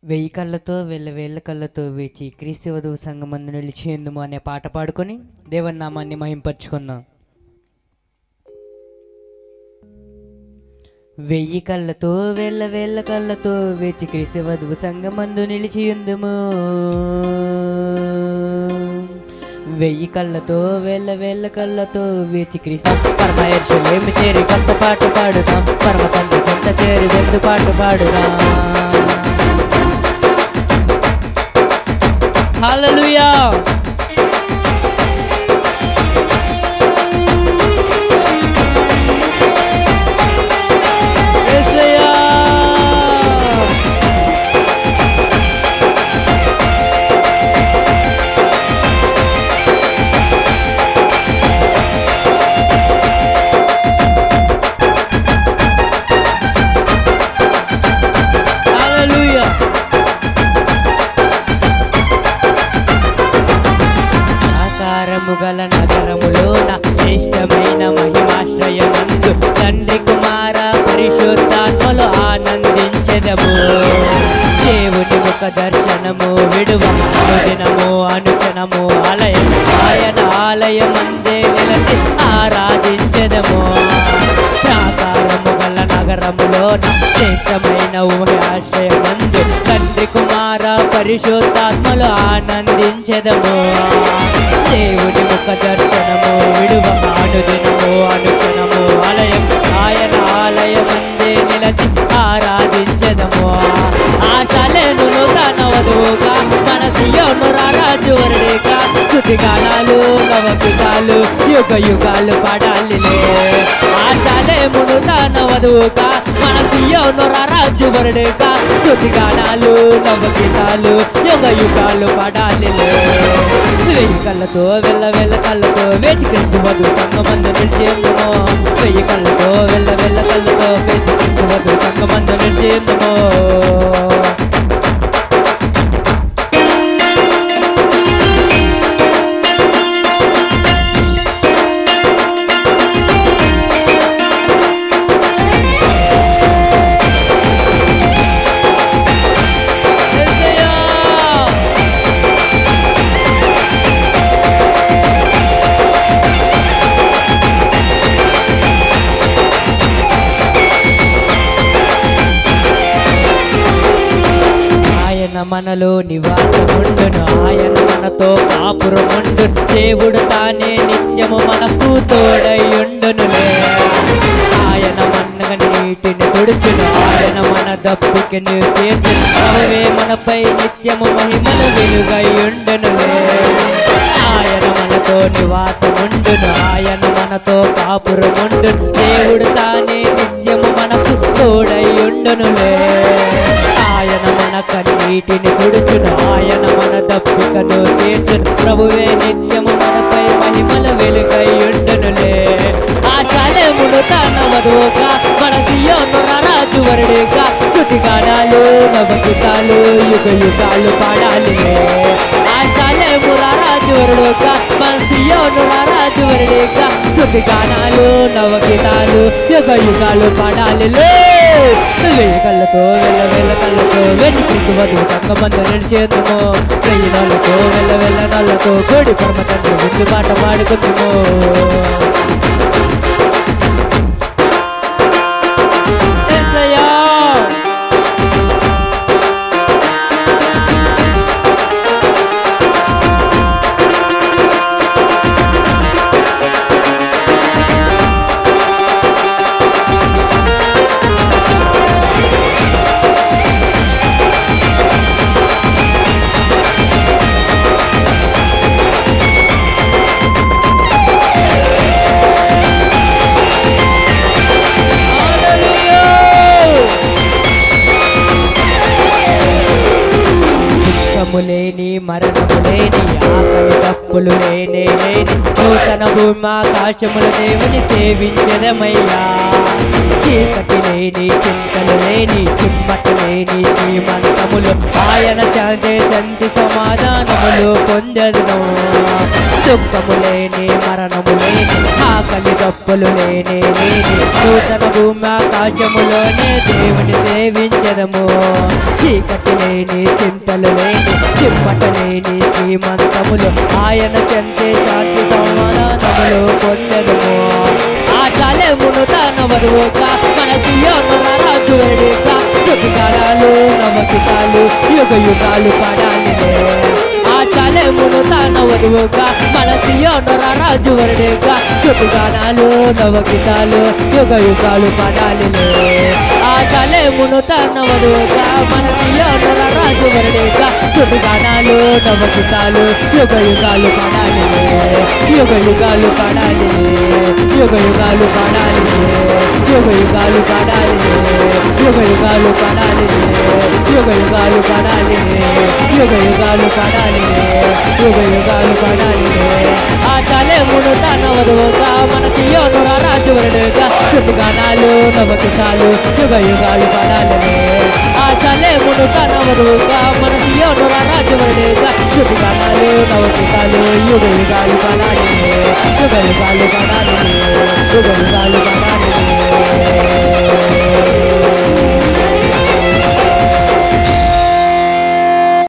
వెయ్యి కళ్ళతో వేల కళ్ళతో వేచి క్రీస్తు వధువు సంఘమందు నిలిచేందుము అనే పాట పాడుకొని దేవుని నామాన్ని మహింపరచుకుందాం. వెయ్యి కళ్ళతో వేల కళ్ళతో వేచి క్రీస్తు వధువు సంఘమందు నిలిచియుందుము. వెయ్యి కళ్ళతో వేల కళ్ళతో వేచి క్రీస్తు పరమ యెరూషలేము చేరి కొత్త పాట పాడుదాం. పరమ తండ్రి చెంత చేరి వెందు పాట పాడుదాం. హల్లెలూయా. గల నగరములోన శ్రేష్టమైన మహిమాశ్రయమందు తండ్రి కుమార పరిశుద్ధాత్మలో ఆనందించెదము. దేవుని ముఖ దర్శనము విడువ అనుదినము అనుక్షణము ఆలయం ఆయన ఆలయమందే నిలచి ఆరాధించెదము. ప్రాకారము గల నగరములోన శ్రేష్టమైన మహిమాశ్రయమందు తండ్రి కుమార పరిశుద్ధాత్మలో ఆనందించెదము. దేవుని ముఖ దర్శనము విడువ అనుదినము అనుక్షణము ఆలయం ఆయన ఆలయమందే నిలచి ఆరాధించెదము. ఆశలేను నూతన వధువుగా మన సియోను రారాజు వరుడిగా స్తుతిగానాలు నవగీతాలు యుగ యుగాలు పాడాలిలే. ఆశలేము నూతన వధువుగా మన సియోను రారాజు వరుడిగా స్తుతిగానాలు నవగీతాలు యుగ యుగాలు పాడాలిలే. వెయ్యి కళ్ళతో వేల కళ్ళతో వేచి క్రీస్తు వధువు సంఘమందు నిలిచేందుము. వెయ్యి కళ్ళతో వేల కళ్ళతో వేచి క్రీస్తు వధువు సంఘమందు నిలిచేందుము. మనలో నివాసముండును ఆయన మనతో కాపురముండు. దేవుడు తానే నిత్యము మనకు తోడయుండునులే. ఆయన మన్నగని నీటిని తుడుచును. ఆయన మన దప్పికను చేర్చును. అవే మనపై నిత్యము మహిమను వెలుగయుండునులే. ఆయన మనతో నివాసముండును. ఆయన మనతో కాపురముండు. దేవుడు తానే నిత్యము మనకు తోడయుండునులే. ఆయన మన కన్నీటిని తుడుచును. ఆయన మన దప్పికను తీర్చును. ప్రభువే నిత్యము మనపై మహిమల వెలుగయుండునులే. ఆశలేమును తన వధువుగా మన సియోను రారాజు వరుడిగా స్తుతిగానాలు నవగీతాలు యుగ యుగాలు పాడాలిలే. ఆశలేము రారాజు వరుడుగా మన సియోను రారాజు వరుడిగా స్తుతిగానాలు నవగీతాలు యుగ యుగాలు పాడాలిలే. వెయ్యి కళ్ళతో వేల కళ్ళతో వేచి క్రీస్తు వధువు సంఘమందు నిలిచేందుము. వెయ్యి నళ్ళతో వేల నళ్ళతో కోడి పరమ తండ్రి విందు పాట పాడుకుందుము. లేని మరణము లేని ఆకలి తప్పులు లేని నూతన నూతన భూమి ఆకాశముల దేవుని సేవించదమయ్యా చీకటి లేని చింతలు లేని చిమ్మట లేని శ్రీమంతములు ఆయన చందే శాంతి సమాధానములు పొందెదను దుఃఖము లేని మరణము లేని ఆకలి దప్పులు లేని నూతన భూమి ఆకాశములోనే దేవుని సేవించదము చీకటి లేని చింతలు లేని చిమ్మట లేని శ్రీమంతములు ఆయన చందే శాంతి సమాధానములు పొందెదము ఆచాలమును తన వరువుగా మన సియోను రాజు వేడుక యుగాలు నవకితాలు యుగ యుగాలు పడాలినే ఆచాలమును తన వరువుగా మన సియోను రాజు వేడుక యుగాలు నవకితాలు యుగ యుగాలు పడాలినే ఆచాలమును తన వరువుగా మన సియోను రాజు వేడుక యుగాలు నవకితాలు యుగ యుగాలు పడాలినే యుగ యుగాలు పడాలినే యుగ యుగాలు పడాలినే యుగ యుగాలు పడాలినే యుగ యుగాలు పడాలినే యుగ యుగాలు పడాలినే యుగ యుగాలు పడాలినే యుగ యుగాలు పడాలినే ఆచాలమును తన వరువుగా మన సియోను రాజు వేడుక యుగాలు నవకితాలు యుగ యుగాలు పడాలినే ఆచాలమును తన వరువుగా మన సియోను రాజు వేడుక యుగాలు నవకితాలు యుగ యుగాలు పడాలినే యుగ యుగాలు పడాలినే యుగ యుగాలు పడాలినే